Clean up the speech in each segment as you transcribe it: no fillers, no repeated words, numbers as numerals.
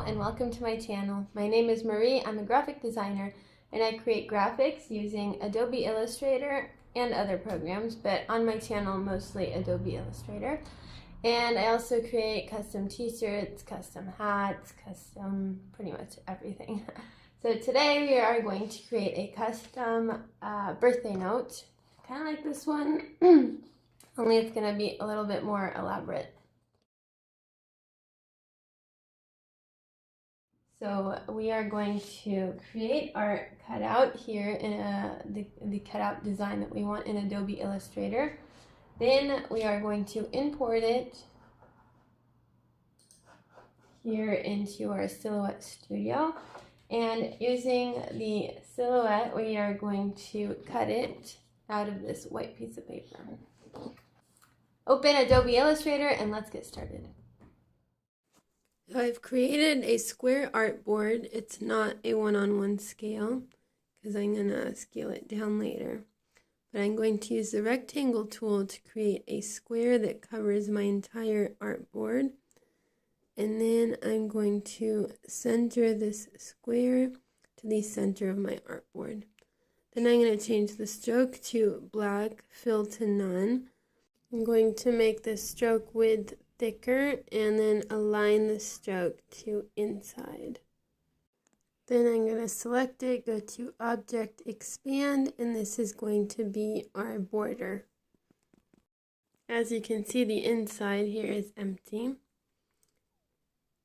and welcome to my channel. My name is Marie. I'm a graphic designer and I create graphics using Adobe Illustrator and other programs, but on my channel mostly Adobe Illustrator. And I also create custom t-shirts, custom hats, custom pretty much everything. So today we are going to create a custom birthday note, kind of like this one, only it's going to be a little bit more elaborate. So we are going to create our cutout here in the cutout design that we want in Adobe Illustrator. Then we are going to import it here into our Silhouette Studio. And using the silhouette, we are going to cut it out of this white piece of paper. Open Adobe Illustrator and let's get started. So I've created a square artboard. It's not a one-on-one scale because I'm going to scale it down later. But I'm going to use the rectangle tool to create a square that covers my entire artboard. And then I'm going to center this square to the center of my artboard. Then I'm going to change the stroke to black, fill to none. I'm going to make the stroke width thicker and then align the stroke to inside. Then I'm going to select it, go to Object, Expand, and this is going to be our border. As you can see, the inside here is empty.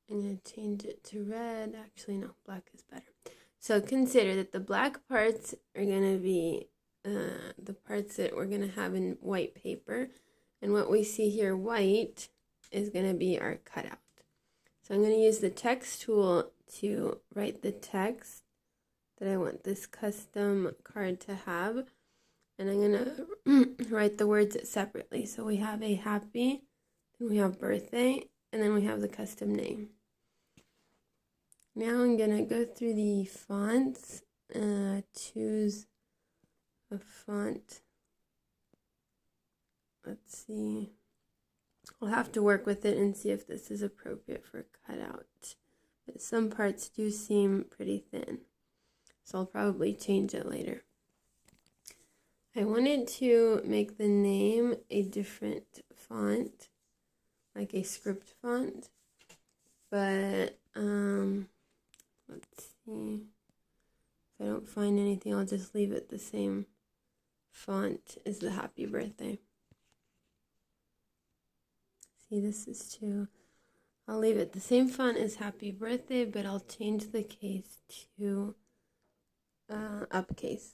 I'm going to change it to red. Actually, no, black is better. So consider that the black parts are going to be the parts that we're going to have in white paper. And what we see here, white, is going to be our cutout. So I'm going to use the text tool to write the text that I want this custom card to have. And I'm going to write the words separately. So we have a happy, then we have birthday, and then we have the custom name. Now I'm going to go through the fonts, choose a font. Let's see. I'll have to work with it and see if this is appropriate for a cutout. But some parts do seem pretty thin, so I'll probably change it later. I wanted to make the name a different font, like a script font, but let's see. If I don't find anything, I'll just leave it the same font as the happy birthday. See, this is too. I'll leave it the same font as happy birthday, but I'll change the case to uppercase.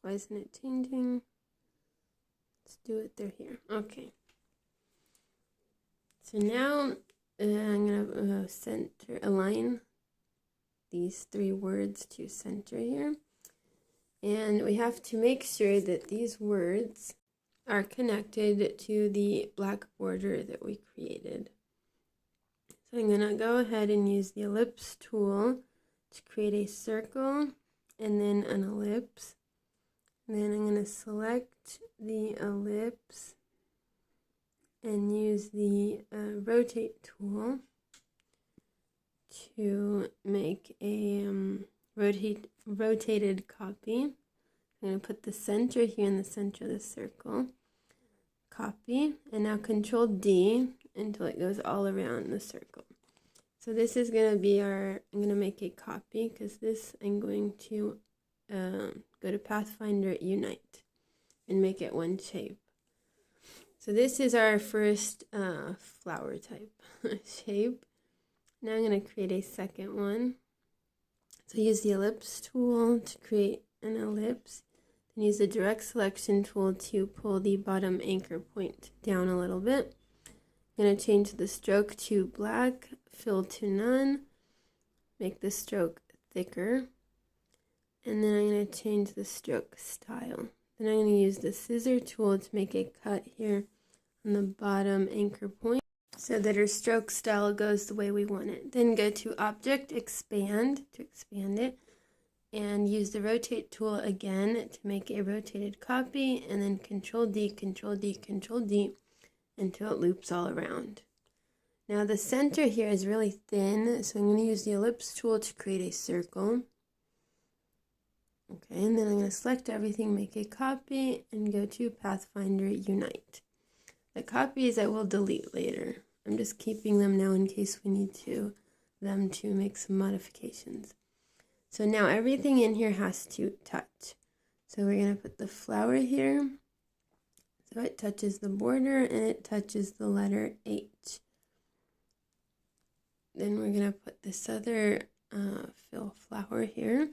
Why isn't it changing? Let's do it through here. Okay. So now I'm going to align these three words to center here. And we have to make sure that these words are connected to the black border that we created. So I'm going to go ahead and use the ellipse tool to create a circle and then an ellipse. And then I'm going to select the ellipse and use the rotate tool to make a rotated copy. I'm going to put the center here in the center of the circle. Copy, and now Control D until it goes all around the circle. So this is going to be I'm going to make a copy because this I'm going to go to Pathfinder Unite and make it one shape. So this is our first flower type shape. Now I'm going to create a second one. So use the ellipse tool to create an ellipse. Then use the direct selection tool to pull the bottom anchor point down a little bit. I'm going to change the stroke to black, fill to none, make the stroke thicker, and then I'm going to change the stroke style. Then I'm going to use the scissor tool to make a cut here on the bottom anchor point so that our stroke style goes the way we want it. Then go to Object, Expand to expand it, and use the rotate tool again to make a rotated copy, and then Control D, Control D, Control D until it loops all around. Now the center here is really thin, so I'm going to use the ellipse tool to create a circle. Okay, and then I'm going to select everything, make a copy, and go to Pathfinder Unite. The copies I will delete later. I'm just keeping them now in case we need them to make some modifications. So now everything in here has to touch. So we're going to put the flower here. So it touches the border and it touches the letter H. Then we're going to put this other fill flower here.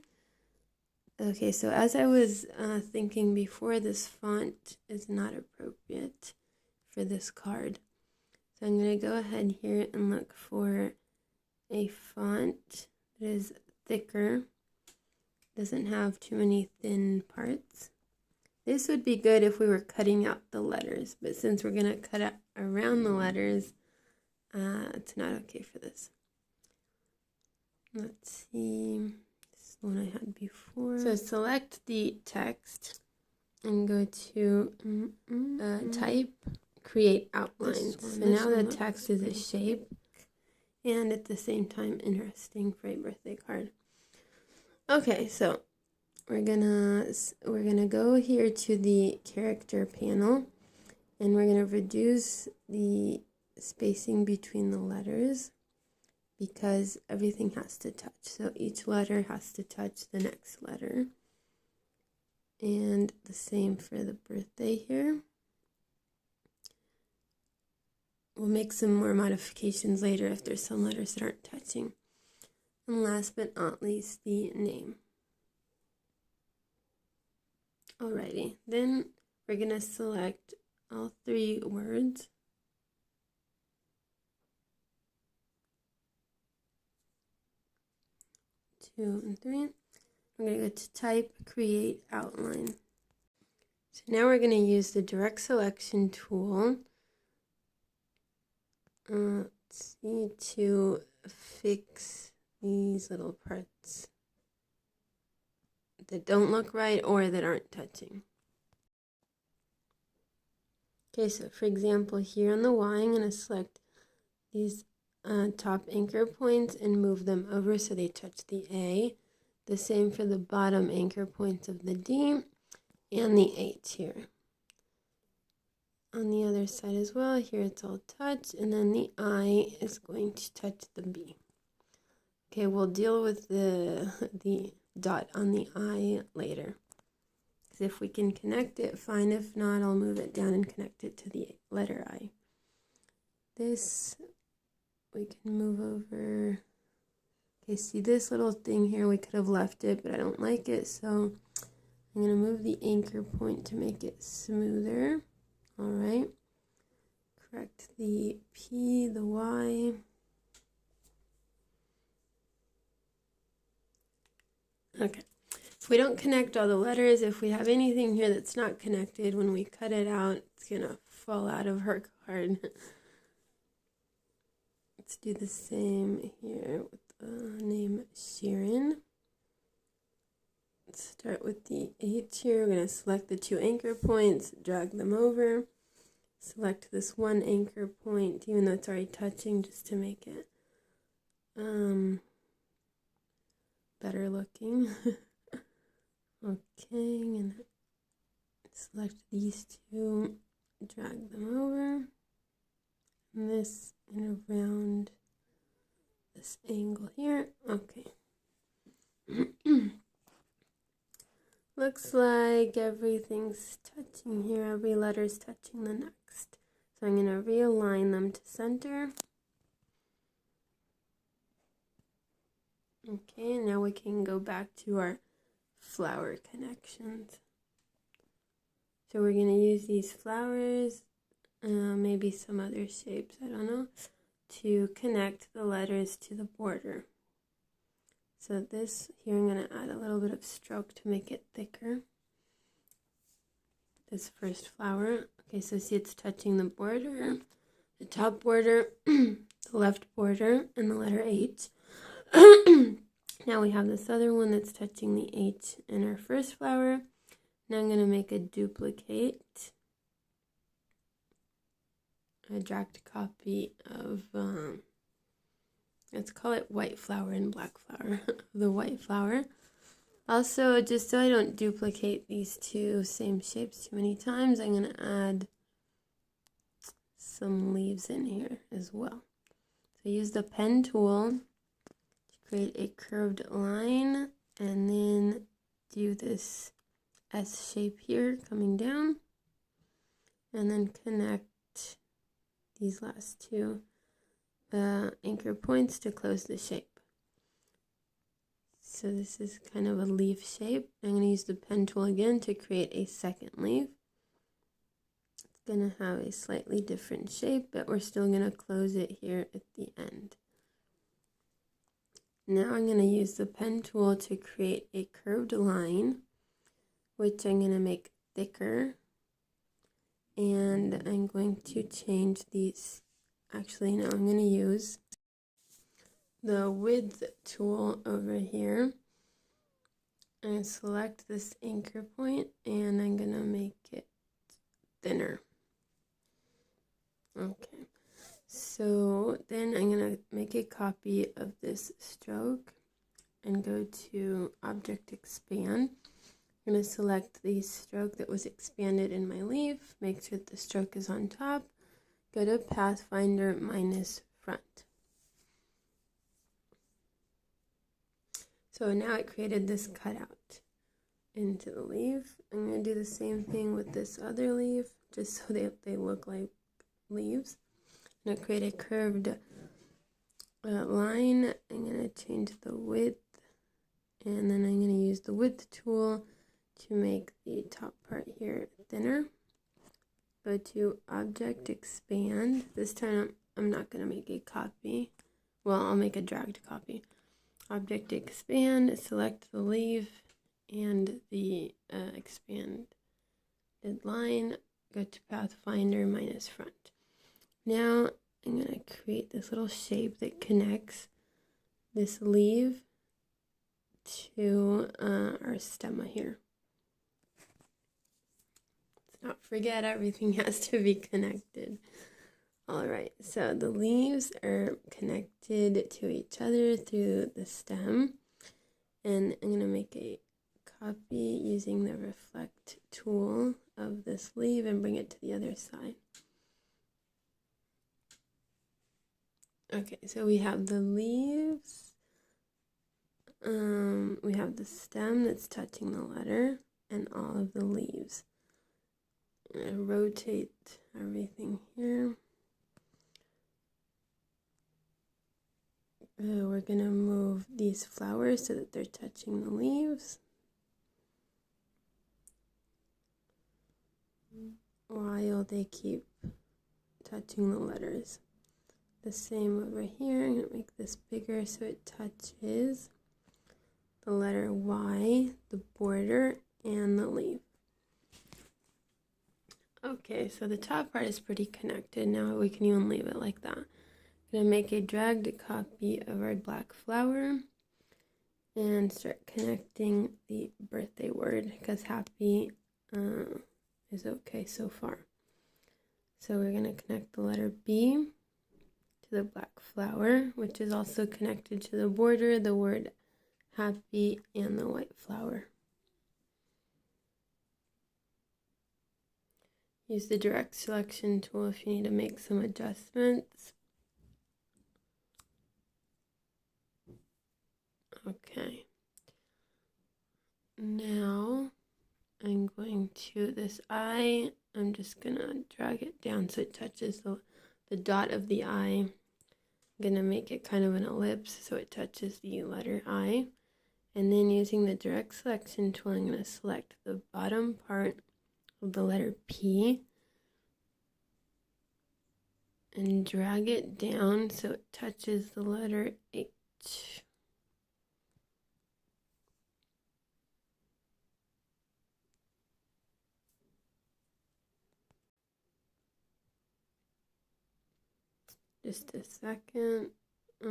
Okay, so as I was thinking before, this font is not appropriate for this card. So I'm going to go ahead here and look for a font that is thicker, doesn't have too many thin parts. This would be good if we were cutting out the letters, but since we're going to cut out around the letters, it's not okay for this. Let's see. The one I had before. So select the text and go to type, create outline. So now the text is a shape and at the same time interesting for a birthday card. Okay, so we're gonna go here to the character panel and we're gonna reduce the spacing between the letters, because everything has to touch. So each letter has to touch the next letter. And the same for the birthday here. We'll make some more modifications later if there's some letters that aren't touching. And last but not least, the name. Alrighty, then we're going to select all 3 words. And 3. I'm going to go to type, create outline. So now we're going to use the direct selection tool to fix these little parts that don't look right or that aren't touching. Okay, so for example here on the Y, I'm going to select these top anchor points and move them over so they touch the A. The same for the bottom anchor points of the D and the H here. On the other side as well, here it's all touch, and then the I is going to touch the B. Okay, we'll deal with the dot on the I later. Because if we can connect it, fine. If not, I'll move it down and connect it to the letter I. This we can move over. Okay, see this little thing here, we could have left it, but I don't like it, so I'm going to move the anchor point to make it smoother. All right. Correct the P, the Y. Okay. If we don't connect all the letters, if we have anything here that's not connected, when we cut it out, it's going to fall out of our card. Let's do the same here with the name Sharon. Let's start with the H here. We're going to select the 2 anchor points, drag them over, select this 1 anchor point, even though it's already touching, just to make it better looking. Okay, I'm going to select these 2, drag them over, and this and around this angle here. Okay. Looks like everything's touching here. Every letter's touching the next. So I'm going to realign them to center. Okay, and now we can go back to our flower connections. So we're going to use these flowers, maybe some other shapes, I don't know, to connect the letters to the border. So this here, I'm going to add a little bit of stroke to make it thicker. This first flower. Okay, so see it's touching the border, the top border, the left border, and the letter H. Now we have this other one that's touching the H in our first flower. Now I'm going to make a duplicate a dragged copy of, let's call it white flower and black flower, the white flower. Also, just so I don't duplicate these two same shapes too many times, I'm going to add some leaves in here as well. So use the pen tool to create a curved line and then do this S shape here coming down and then connect these last two anchor points to close the shape. So this is kind of a leaf shape. I'm going to use the pen tool again to create a second leaf. It's going to have a slightly different shape, but we're still going to close it here at the end. Now I'm going to use the pen tool to create a curved line, which I'm going to make thicker. And I'm going to change these. Actually, no, I'm going to use the width tool over here and select this anchor point, and I'm going to make it thinner. Okay, so then I'm going to make a copy of this stroke and go to Object Expand. I'm going to select the stroke that was expanded in my leaf, make sure that the stroke is on top, go to Pathfinder minus front. So now it created this cutout into the leaf. I'm going to do the same thing with this other leaf, just so they look like leaves. I'm going to create a curved line. I'm going to change the width, and then I'm going to use the width tool to make the top part here thinner. Go to Object Expand. This time I'm not going to make a copy. Well, I'll make a dragged copy. Object Expand, select the leaf and the expanded line, go to Pathfinder minus front. Now I'm going to create this little shape that connects this leaf to our stemma here. Let's not forget, everything has to be connected. Alright, so the leaves are connected to each other through the stem, and I'm going to make a copy using the reflect tool of this leaf and bring it to the other side. Okay, so we have the leaves, we have the stem that's touching the letter, and all of the leaves. I'm going to rotate everything here. We're going to move these flowers so that they're touching the leaves, while they keep touching the letters. The same over here. I'm going to make this bigger so it touches the letter Y, the border, and the leaf. Okay, so the top part is pretty connected. Now we can even leave it like that. I'm going to make a dragged copy of our black flower and start connecting the birthday word, because happy is okay so far. So we're going to connect the letter B to the black flower, which is also connected to the border, the word happy, and the white flower. Use the direct selection tool if you need to make some adjustments. Okay, now I'm going to this eye, I'm just gonna drag it down so it touches the dot of the eye. I'm gonna make it kind of an ellipse so it touches the letter I, and then using the direct selection tool, I'm gonna select the bottom part of the letter P and drag it down so it touches the letter H. Just a second. I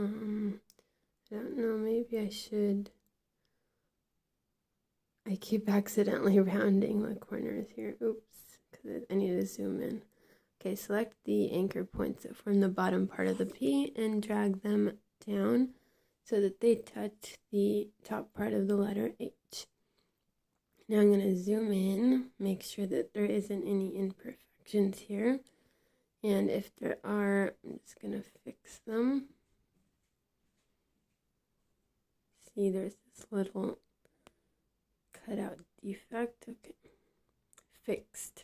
don't know, maybe I should. I keep accidentally rounding the corners here. Oops, because I need to zoom in. Okay, select the anchor points that form the bottom part of the P and drag them down so that they touch the top part of the letter H. Now I'm going to zoom in, make sure that there isn't any imperfections here. And if there are, I'm just going to fix them. See, there's this little cutout defect. Okay, fixed.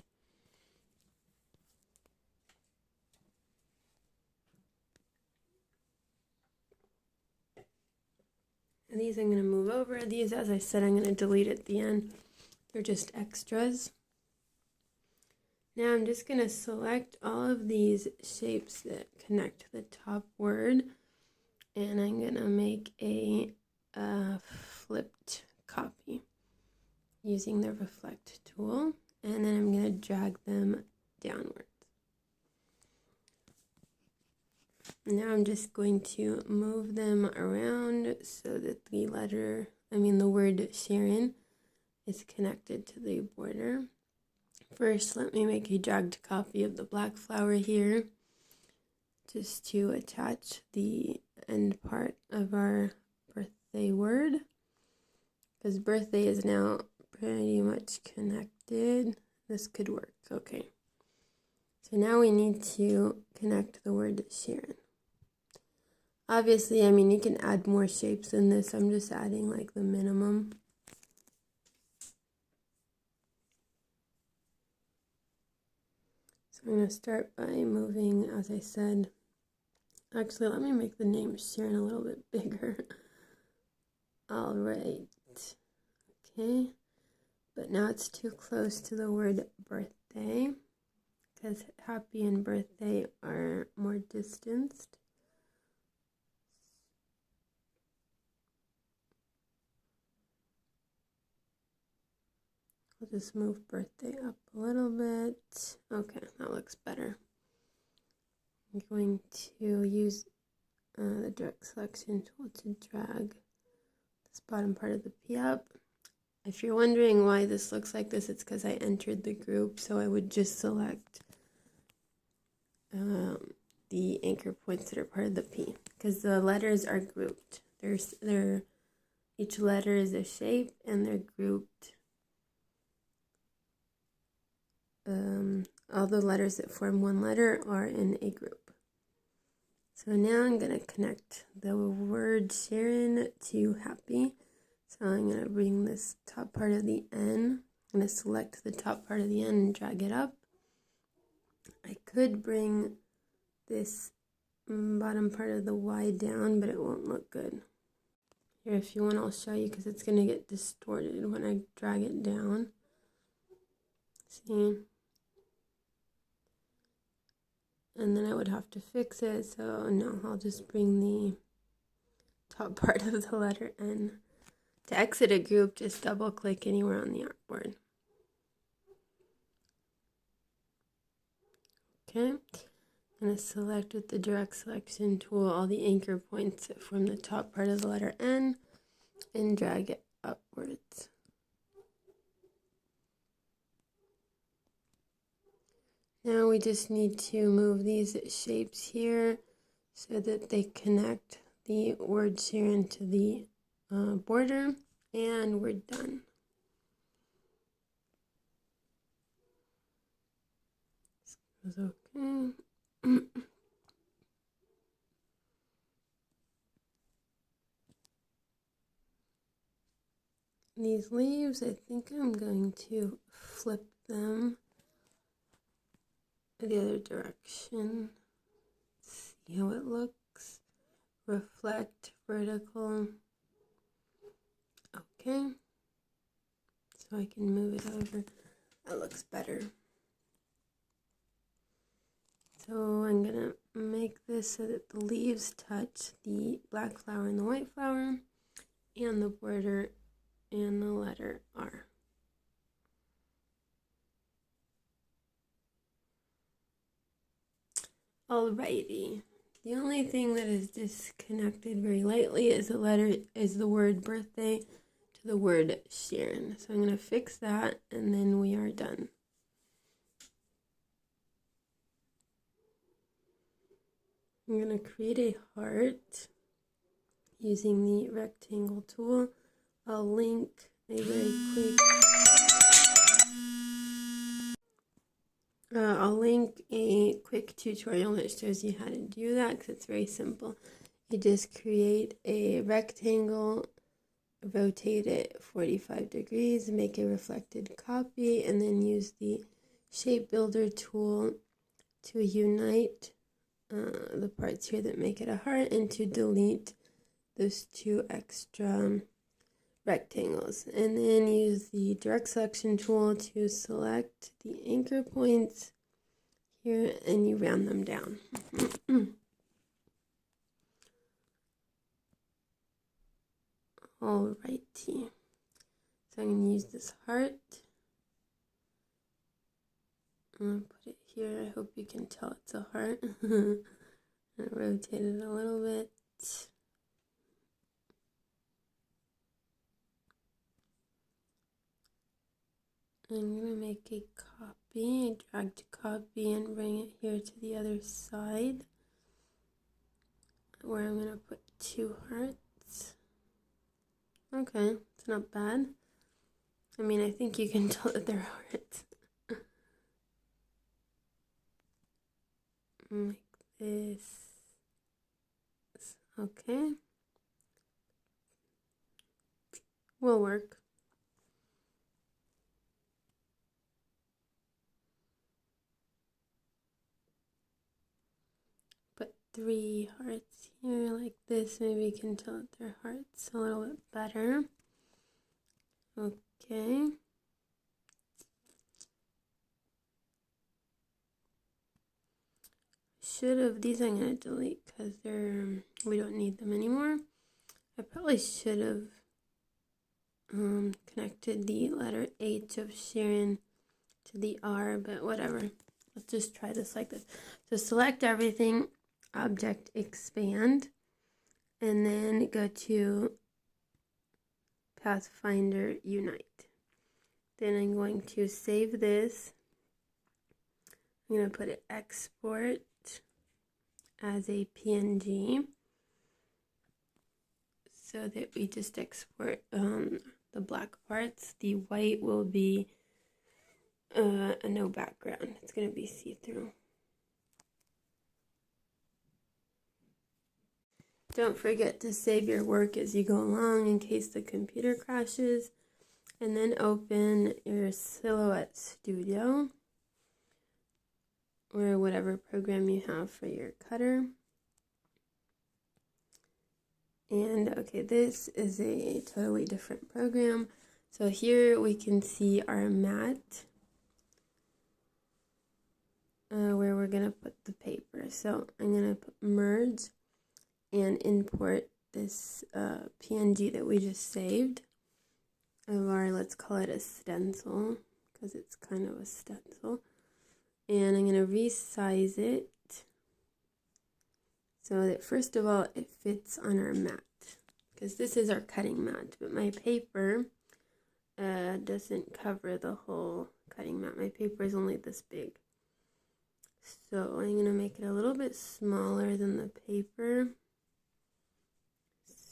And these I'm going to move over. These, as I said, I'm going to delete at the end. They're just extras. Now I'm just going to select all of these shapes that connect to the top word, and I'm going to make a flipped copy using the reflect tool, and then I'm going to drag them downwards. Now I'm just going to move them around so that the word Sharon is connected to the border. First, let me make a dragged copy of the black flower here, just to attach the end part of our birthday word, because birthday is now pretty much connected. This could work. Okay. So now we need to connect the word Sharon. Obviously, you can add more shapes than this. I'm just adding like the minimum. So I'm going to start by moving, as I said. Actually, let me make the name Sharon a little bit bigger. All right. Okay. But now it's too close to the word birthday, because happy and birthday are more distanced. I'll just move birthday up a little bit. Okay, that looks better. I'm going to use the direct selection tool to drag this bottom part of the P up. If you're wondering why this looks like this, it's because I entered the group, so I would just select the anchor points that are part of the P, because the letters are grouped. Each letter is a shape, and they're grouped. All the letters that form one letter are in a group. So now I'm going to connect the word Sharon to happy. So I'm going to bring this top part of the N. I'm going to select the top part of the N and drag it up. I could bring this bottom part of the Y down, but it won't look good. Here, if you want, I'll show you, because it's going to get distorted when I drag it down. See? And then I would have to fix it, so no, I'll just bring the top part of the letter N. To exit a group, just double click anywhere on the artboard. Okay, I'm going to select with the direct selection tool all the anchor points from the top part of the letter N and drag it upwards. Now we just need to move these shapes here so that they connect the word Sharon to the border, and we're done. This goes okay. These leaves, I think I'm going to flip them the other direction. See how it looks. Reflect, vertical. Okay. So I can move it over. That looks better. So I'm going to make this so that the leaves touch the black flower and the white flower, and the border and the letter R. Alrighty. The only thing that is disconnected very lightly is the word birthday to the word Sharon. So I'm going to fix that, and then we are done. I'm going to create a heart using the rectangle tool. I'll link a very quick tutorial that shows you how to do that, because it's very simple. You just create a rectangle, rotate it 45 degrees, make a reflected copy, and then use the shape builder tool to unite the parts here that make it a heart, and to delete those two extra rectangles. And then use the direct selection tool to select the anchor points here, and you round them down. Alrighty, so I'm going to use this heart. I'm going to put it here. I hope you can tell it's a heart. And rotate it a little bit. I'm going to make a copy, drag to copy, and bring it here to the other side, where I'm going to put two hearts. Okay, it's not bad. I mean, I think you can tell that they're hearts. Like this. Okay. Will work. Put three hearts here like this. Maybe you can tell that they're hearts a little bit better. Okay. These I'm going to delete because we don't need them anymore. I probably should have connected the letter H of Sharon to the R, but whatever. Let's just try this like this. So select everything, object expand, and then go to Pathfinder Unite. Then I'm going to save this. I'm going to put it export as a PNG, so that we just export the black parts. The white will be a no background. It's going to be see-through. Don't forget to save your work as you go along in case the computer crashes, and then open your Silhouette Studio or whatever program you have for your cutter. And okay, this is a totally different program. So here we can see our mat where we're going to put the paper. So I'm going to put merge and import this PNG that we just saved of our, let's call it a stencil, because it's kind of a stencil. And I'm going to resize it so that first of all it fits on our mat, because this is our cutting mat, but my paper doesn't cover the whole cutting mat. My paper is only this big. So I'm going to make it a little bit smaller than the paper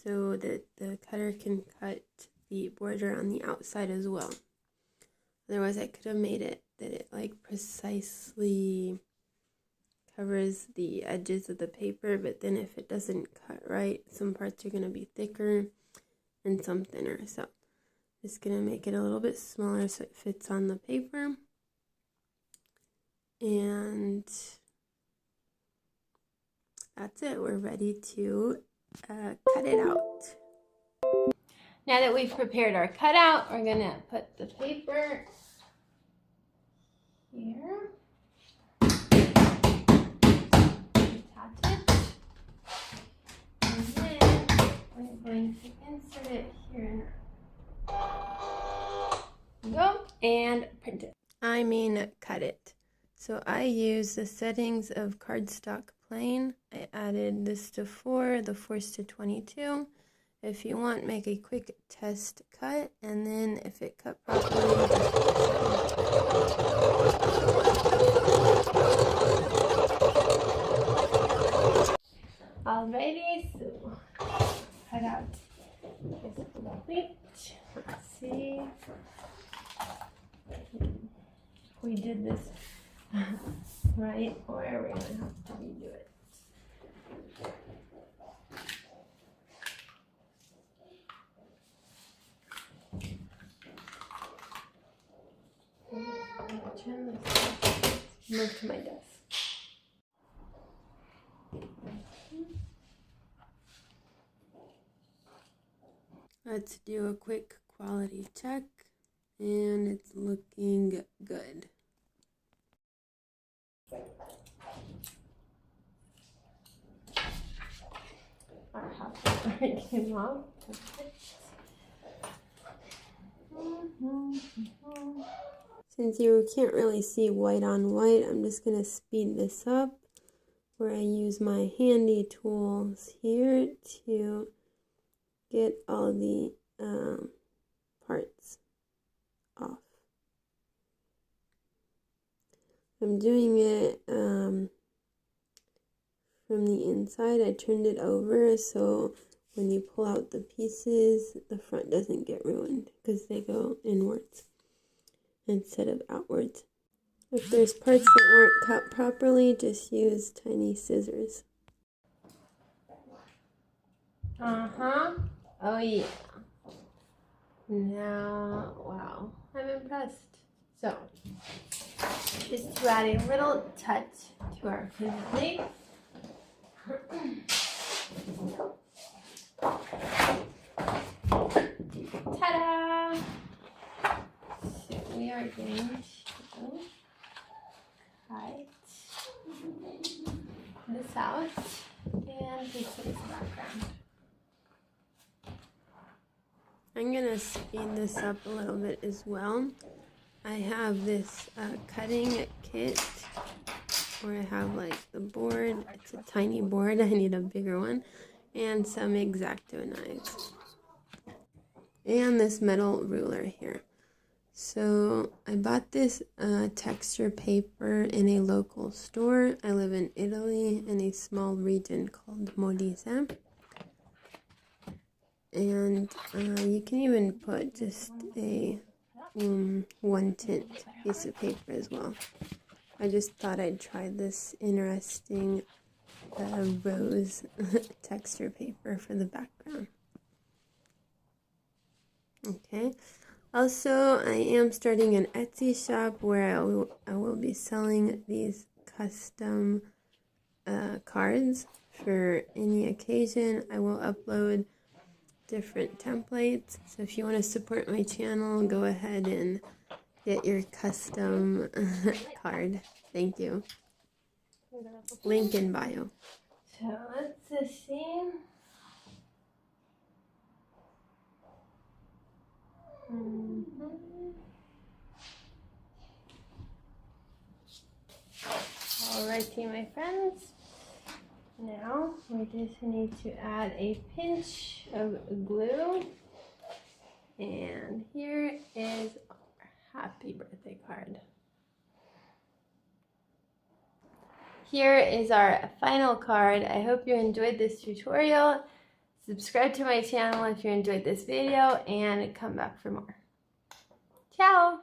so that the cutter can cut the border on the outside as well. Otherwise I could have made it that it like precisely covers the edges of the paper, but then if it doesn't cut right, some parts are going to be thicker and some thinner. So just going to make it a little bit smaller so it fits on the paper. And that's it. We're ready to cut it out. Now that we've prepared our cutout, we're going to put the paper here. Attach it. And then we're going to insert it here in our... Go and print it. I mean cut it. So I use the settings of cardstock plain. I added this to 4, the force to 22. If you want, make a quick test cut, and then if it cut properly, Alrighty, so cutout is complete. Let's see. We did this right, or we're gonna have to redo it. Turn this, move to my desk. Let's do a quick quality check, and it's looking good. Our house already came off. Since you can't really see white on white, I'm just going to speed this up where I use my handy tools here to get all the parts off. I'm doing it from the inside. I turned it over so when you pull out the pieces, the front doesn't get ruined because they go inwards instead of outwards. If there's parts that weren't cut properly, just use tiny scissors. Oh yeah. Now, wow, I'm impressed. So, just to add a little touch to our plate. Ta-da! So we are going to cut this out and this is the background. I'm going to speed this up a little bit as well. I have this cutting kit where I have like the board. It's a tiny board. I need a bigger one. And some X-Acto knives. And this metal ruler here. So I bought this texture paper in a local store. I live in Italy in a small region called Molise. And you can even put just a one tint piece of paper as well. I just thought I'd try this interesting rose texture paper for the background. Okay. Also, I am starting an Etsy shop where I will be selling these custom cards for any occasion. I will upload different templates. So if you want to support my channel, go ahead and get your custom card. Thank you. Link in bio. So let's just see. Alrighty, my friends. Now we just need to add a pinch of glue. And here is our happy birthday card. Here is our final card. I hope you enjoyed this tutorial. Subscribe to my channel if you enjoyed this video and come back for more. Ciao!